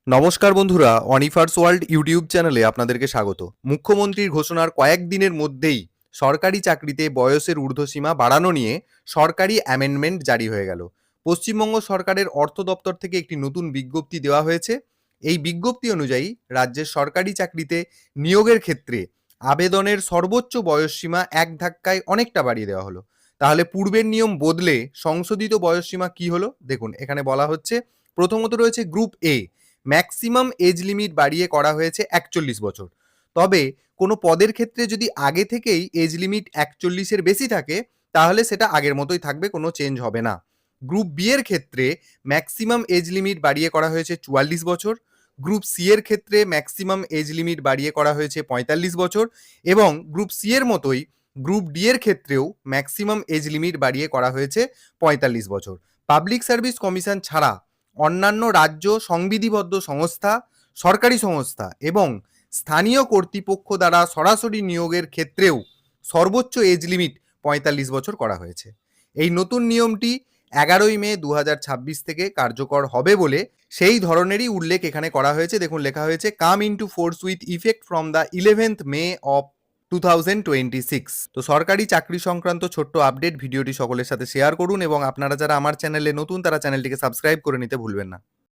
নমস্কার বন্ধুরা, অনিফার্স world YouTube চ্যানেলে আপনাদেরকে স্বাগত। মুখ্যমন্ত্রীর ঘোষণার কয়েকদিনের মধ্যেই সরকারি চাকরিতে বয়সের ঊর্ধ্বসীমা বাড়ানো নিয়ে সরকারি অ্যামেন্ডমেন্ট জারি হয়ে গেল। পশ্চিমবঙ্গ সরকারের অর্থ দপ্তর থেকে একটি নতুন বিজ্ঞপ্তি দেওয়া হয়েছে। এই বিজ্ঞপ্তি অনুযায়ী রাজ্যের সরকারি চাকরিতে নিয়োগের ক্ষেত্রে আবেদনের সর্বোচ্চ বয়সসীমা এক ধাক্কায় অনেকটা বাড়িয়ে দেওয়া হলো। তাহলে পূর্বের নিয়ম বদলে সংশোধিত বয়সসীমা কি হলো দেখুন, এখানে বলা হচ্ছে প্রথমত রয়েছে group A, maximum age limit বাড়িয়ে করা হয়েছে ৪১ বছর। তবে কোনো পদের ক্ষেত্রে যদি আগে থেকেই এজ লিমিট ৪১-এর বেশি থাকে তাহলে সেটা আগের মতোই থাকবে, কোনো চেঞ্জ হবে না। গ্রুপ বি এর ক্ষেত্রে ম্যাক্সিমাম এজ লিমিট বাড়িয়ে করা হয়েছে ৪৪ বছর। গ্রুপ সি এর ক্ষেত্রে ম্যাক্সিমাম এজ লিমিট বাড়িয়ে করা হয়েছে ৪৫ বছর এবং গ্রুপ সি এর মতোই গ্রুপ ডি এর ক্ষেত্রেও ম্যাক্সিমাম এজ লিমিট বাড়িয়ে করা হয়েছে ৪৫ বছর। পাবলিক সার্ভিস কমিশন ছাড়া অন্যান্য রাজ্য সংবিধিবদ্ধ সংস্থা, সরকারি সংস্থা এবং স্থানীয় কর্তৃপক্ষ দ্বারা সরাসরি নিয়োগের ক্ষেত্রেও সর্বোচ্চ এজ লিমিট ৪৫ বছর করা হয়েছে। এই নতুন নিয়মটি ১১ই মে ২০২৬ থেকে কার্যকর হবে বলে সেই ধরনেরই উল্লেখ এখানে করা হয়েছে। দেখুন, লেখা হয়েছে come into force with effect from the 11th May of 2026। তো সরকারি চাকরি সংক্রান্ত ছোট্ট আপডেট ভিডিওটি সকলের সাথে শেয়ার করুন এবং আপনারা যারা আমার চ্যানেলে নতুন তারা চ্যানেলটিকে সাবস্ক্রাইব করে নিতে ভুলবেন না।